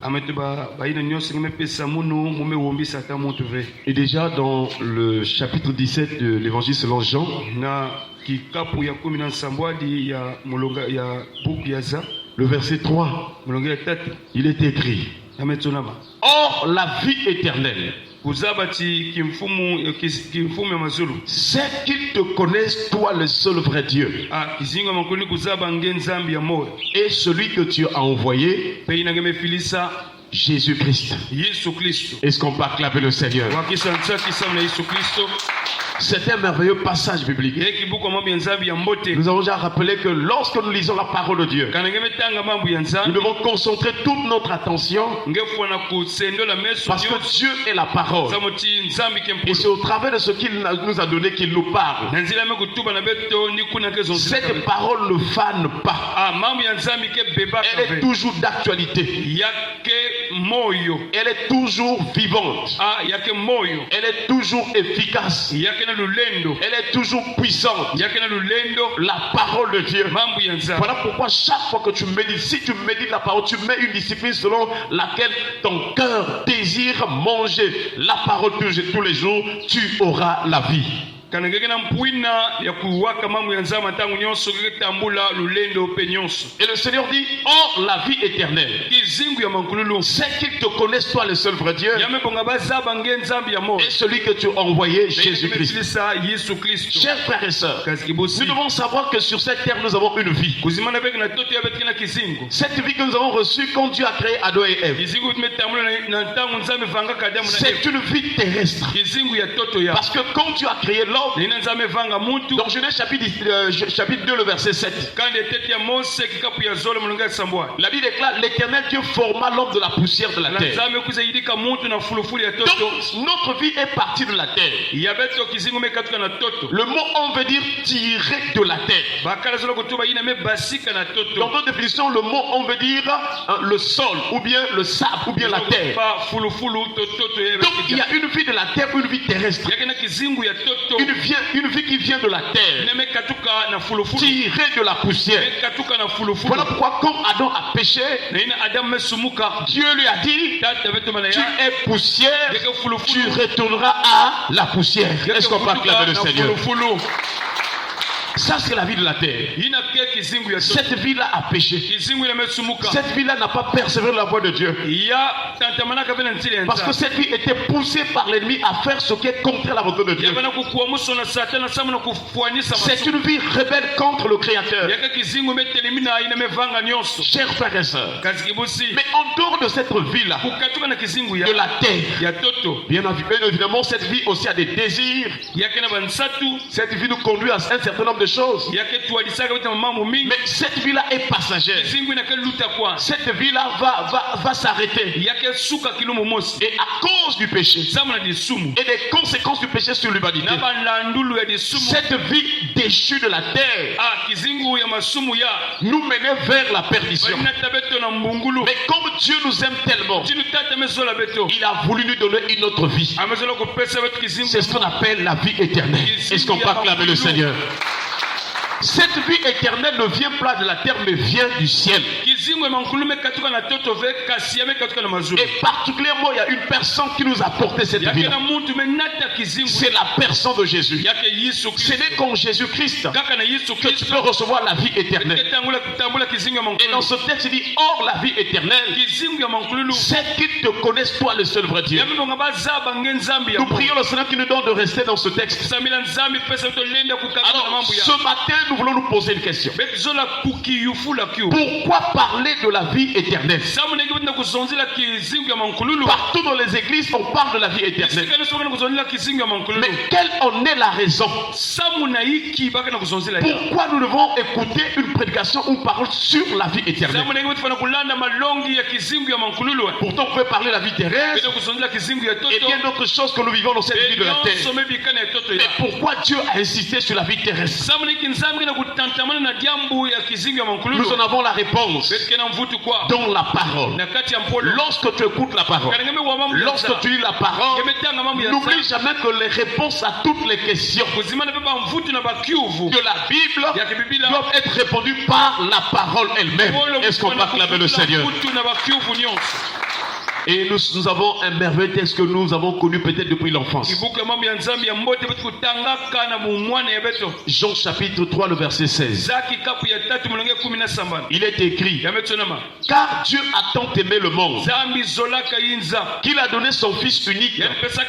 Et déjà dans le chapitre 17 de l'évangile selon Jean, le verset 3, il est écrit: Or la vie éternelle, c'est qu'ils te connaissent, toi le seul vrai Dieu, et celui que tu as envoyé, Jésus-Christ. Est-ce qu'on peut acclamer le Seigneur? C'est un merveilleux passage biblique. Nous avons déjà rappelé que lorsque nous lisons la parole de Dieu, nous devons concentrer toute notre attention, parce que Dieu est la parole, et c'est au travers de ce qu'il nous a donné qu'il nous parle. Cette parole ne fane pas. Elle est toujours d'actualité. Elle est toujours vivante. Elle est toujours efficace. Elle est toujours puissante. La parole de Dieu. Voilà pourquoi chaque fois que tu médites, si tu médites la parole, tu mets une discipline selon laquelle ton cœur désire manger la parole tous les jours, tu auras la vie. Et le Seigneur dit: Or la vie éternelle, c'est qu'ils te connaissent, toi le seul vrai Dieu, et celui que tu as envoyé, Jésus-Christ. Chers frères et sœurs, nous devons savoir que sur cette terre nous avons une vie. Cette vie que nous avons reçue quand Dieu a créé Adam et Ève, c'est une vie terrestre. Parce que quand Dieu a créé l'homme, dans Genèse chapitre 2, le verset 7, la Bible déclare: l'Éternel Dieu forma l'homme de la poussière de la terre. Donc notre vie est partie de la terre. Le mot homme veut dire tirer de la terre. Dans notre définition, le mot homme veut dire le sol, ou bien le sable, ou bien la terre. Donc il y a une vie de la terre, une vie terrestre. Une vie qui vient de la terre, tirée de la poussière. Voilà pourquoi quand Adam a péché, Dieu lui a dit: tu es poussière, tu retourneras à la poussière. Est-ce qu'on peut acclamer le Seigneur? Ça, c'est la vie de la terre. Cette vie-là a péché. Cette vie-là n'a pas persévéré la voie de Dieu. Parce que cette vie était poussée par l'ennemi à faire ce qui est contre la volonté de Dieu. C'est une vie rebelle contre le Créateur. Chers frères et sœurs, mais en dehors de cette vie-là, de la terre, bien évidemment, cette vie aussi a des désirs. Cette vie nous conduit à un certain nombre de choses. Mais cette vie-là est passagère. Cette vie-là va s'arrêter. Et à cause du péché et des conséquences du péché sur l'humanité, cette vie déchue de la terre nous menait vers la perdition. Mais comme Dieu nous aime tellement, il a voulu nous donner une autre vie. C'est ce qu'on appelle la vie éternelle. Est-ce qu'on peut acclamer le Seigneur? Cette vie éternelle ne vient pas de la terre, mais vient du ciel. Et particulièrement, il y a une personne qui nous a porté cette vie. C'est la personne de Jésus. Ce n'est qu'en Jésus-Christ que tu peux recevoir la vie éternelle. Et dans ce texte, il dit: or la vie éternelle, c'est qu'ils te connaissent, toi le seul vrai Dieu. Nous prions le Seigneur qui nous donne de rester dans ce texte. Alors, ce matin, nous voulons nous poser une question. Pourquoi parler de la vie éternelle? Partout dans les églises, on parle de la vie éternelle. Mais quelle en est la raison? Pourquoi nous devons écouter une prédication ou une parole sur la vie éternelle? Pourtant, on peut parler de la vie terrestre et bien d'autres choses que nous vivons dans cette vie de la terre. Mais pourquoi Dieu a insisté sur la vie terrestre? Nous en avons la réponse dans la parole. Lorsque tu écoutes la parole, lorsque tu lis la parole, n'oublie jamais que les réponses à toutes les questions de la Bible doivent être répondues par la parole elle-même. Est-ce qu'on peut acclamer le Seigneur? Et nous avons un merveilleux texte que nous avons connu peut-être depuis l'enfance. Jean chapitre 3, le verset 16. Il est écrit: car Dieu a tant aimé le monde qu'il a donné son Fils unique, afin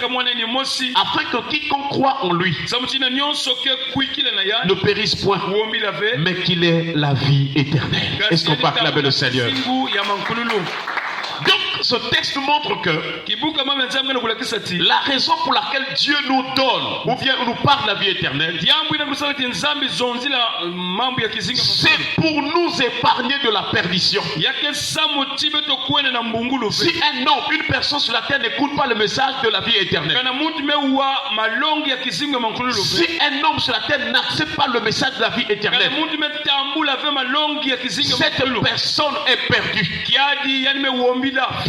que quiconque croit en lui ne périsse point, mais qu'il ait la vie éternelle. Est-ce qu'on peut acclamer le Seigneur? Donc ce texte montre que la raison pour laquelle Dieu nous donne ou bien nous parle de la vie éternelle, c'est pour nous épargner de la perdition. Si un homme, une personne sur la terre n'écoute pas le message de la vie éternelle, si un homme sur la terre n'accepte pas le message de la vie éternelle, cette personne est perdue.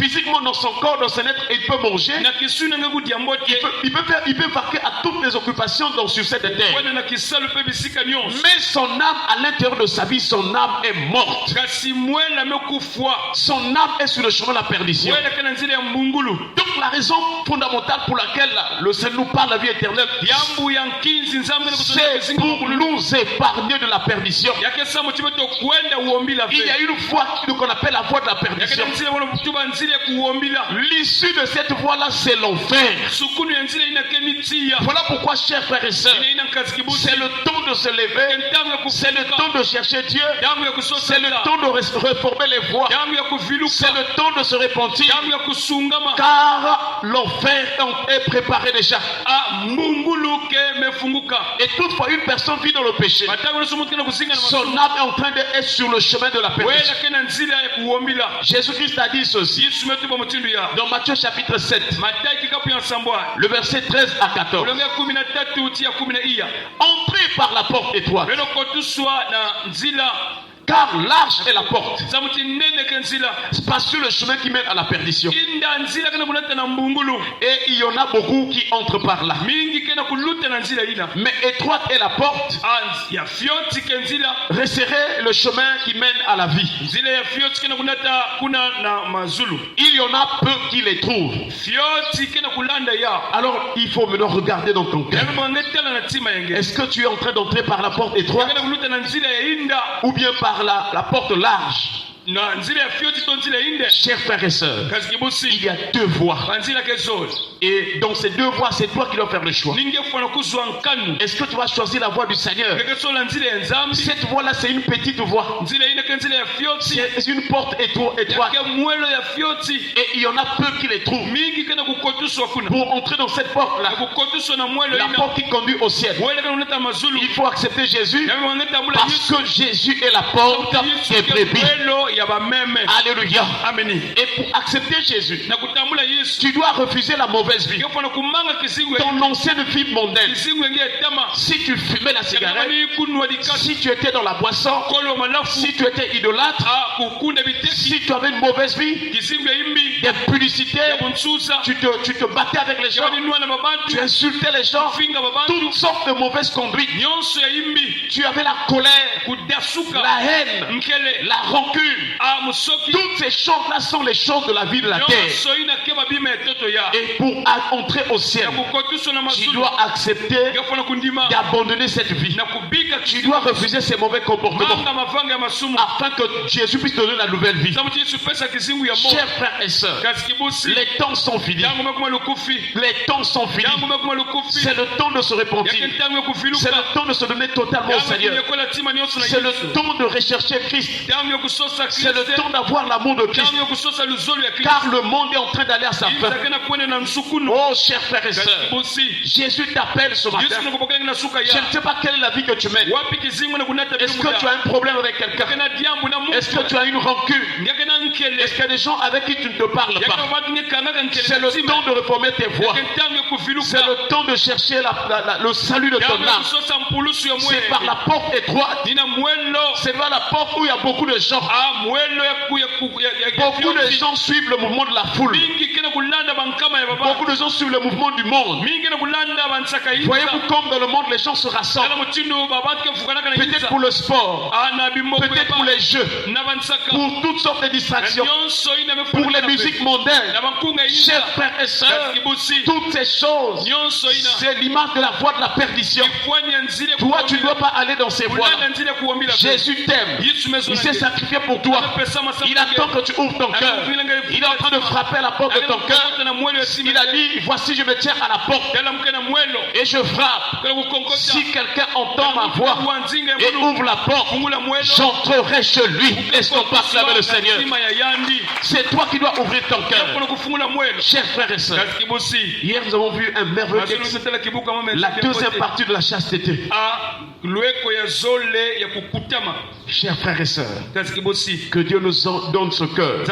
Physiquement dans son corps, dans son être, il peut manger, il peut vaquer à toutes les occupations sur cette terre, mais son âme à l'intérieur de sa vie, son âme est morte. Son âme est sur le chemin de la perdition. Donc la raison fondamentale pour laquelle le Seigneur nous parle de la vie éternelle, c'est pour nous épargner de la perdition. Il y a une voie qu'on appelle la voie de la perdition. L'issue de cette voie-là, c'est l'enfer. Voilà pourquoi, chers frères et sœurs, c'est le temps de se lever, c'est le temps de chercher Dieu, c'est le temps de réformer les voies, c'est le temps de se repentir, car l'enfer est préparé déjà. Et toutefois, une personne vit dans le péché, son âme est en train d'être sur le chemin de la perdition. Jésus-Christ a dit ceci dans Matthieu chapitre 7, le verset 13 à 14. Entrez par la porte étroite, car large est la porte, spacieux le chemin qui mène à la perdition, et il y en a beaucoup qui entrent par là. Mais étroite est la porte, resserré le chemin qui mène à la vie, il y en a peu qui les trouvent. Alors il faut maintenant regarder dans ton cœur. Est-ce que tu es en train d'entrer par la porte étroite ou bien par la porte large? Chers frères et sœurs, il y a deux voies. Et dans ces deux voies, c'est toi qui dois faire le choix. Est-ce que tu vas choisir la voie du Seigneur? Cette voie-là, c'est une petite voie. C'est une porte étroite. Et il y en a peu qui les trouvent. Pour entrer dans cette porte-là, la porte qui conduit au ciel, il faut accepter Jésus, parce que Jésus est la porte des brebis. Alléluia. Amen. Et pour accepter Jésus, tu dois refuser la mauvaise vie, ton ancienne vie mondaine. Si tu fumais la cigarette, si tu étais dans la boisson, si tu étais idolâtre, si tu avais une mauvaise vie, des publicités, tu te battais avec les gens, tu insultais les gens, toutes sortes de mauvaises conduites, tu avais la colère, la haine, la rancune. Toutes ces choses-là sont les choses de la vie de la terre. Et pour entrer au ciel, tu dois accepter d'abandonner cette vie. Tu dois refuser ces mauvais comportements afin que Jésus puisse te donner la nouvelle vie. Chers frères et sœurs, les temps sont finis. Les temps sont finis. C'est le temps de se repentir. C'est le temps de se donner totalement au Seigneur. C'est le temps de rechercher Christ. C'est le temps d'avoir l'amour de Christ, car le monde est en train d'aller à sa fin. Oh chers frères et sœurs, Jésus t'appelle ce matin. Je ne sais pas quelle est la vie que tu mènes. Est-ce que tu as un problème avec quelqu'un? Est-ce que tu as une rancune? Est-ce qu'il y a des gens avec qui tu ne te parles pas? C'est le temps de reformer tes voies. C'est le temps de chercher le salut de ton âme. C'est par la porte étroite. C'est par la porte où il y a beaucoup de gens. Beaucoup de gens suivent le mouvement de la foule. Beaucoup de gens suivent le mouvement du monde. Voyez-vous comme dans le monde les gens se rassemblent. Peut-être pour le sport, peut-être pour les jeux, pour toutes sortes de distractions, pour les musiques mondaines. Chers frères et sœurs, toutes ces choses, c'est l'image de la voie de la perdition. Toi, tu ne dois pas aller dans ces voies. Jésus t'aime. Il s'est sacrifié pour toi. Il attend que tu ouvres ton cœur. Il est en train de frapper à la porte de ton cœur. Il a dit, voici je me tiens à la porte et je frappe. Si quelqu'un entend ma voix et ouvre la porte, j'entrerai chez lui. Laisse-nous pas acclamer le Seigneur. C'est toi qui dois ouvrir ton cœur. Chers frères et sœurs, hier nous avons vu un merveilleux texte, la deuxième partie de la chasteté. Chers frères et sœurs, que Dieu nous donne ce cœur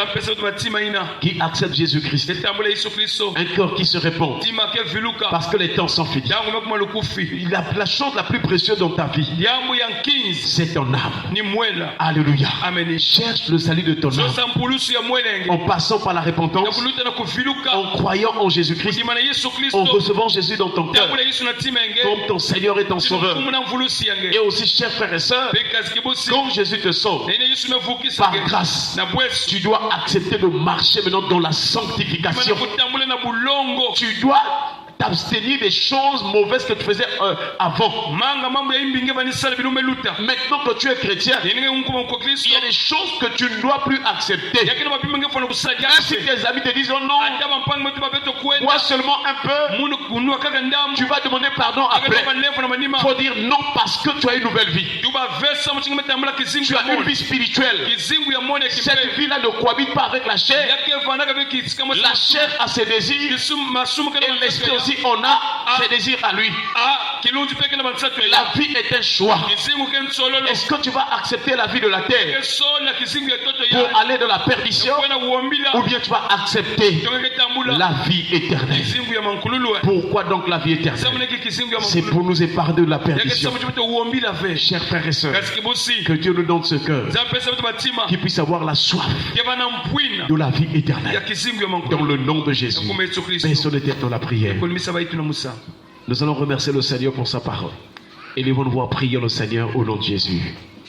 qui accepte Jésus-Christ, un cœur qui se répand, parce que les temps sont finis. La chose la plus précieuse dans ta vie, c'est ton âme. Alléluia. Cherche le salut de ton âme en passant par la repentance, en croyant en Jésus-Christ, en recevant Jésus dans ton cœur comme ton Seigneur et ton Sauveur. Et aussi, chers frères et sœurs, quand Jésus te sauve par grâce, tu dois accepter de marcher maintenant dans la sanctification. Tu dois t'abstenir des choses mauvaises que tu faisais avant. Maintenant que tu es chrétien, il y a des choses que tu ne dois plus accepter. Même si tes amis te disent oh non, moi seulement un peu, tu vas demander pardon après. Il faut dire non parce que tu as une nouvelle vie. Tu as une vie spirituelle. Cette vie-là ne cohabite pas avec la chair. La chair a ses désirs et l'esprit aussi on a ses désirs à lui. La vie est un choix. Est-ce que tu vas accepter la vie de la terre pour aller dans la perdition, ou bien tu vas accepter la vie éternelle? Pourquoi donc la vie éternelle? C'est pour nous épargner de la perdition. Chers frères et sœurs, que Dieu nous donne ce cœur qui puisse avoir la soif de la vie éternelle dans le nom de Jésus. Baissons les têtes dans la prière. Nous allons remercier le Seigneur pour sa parole. Élevons-nous à prier le Seigneur au nom de Jésus.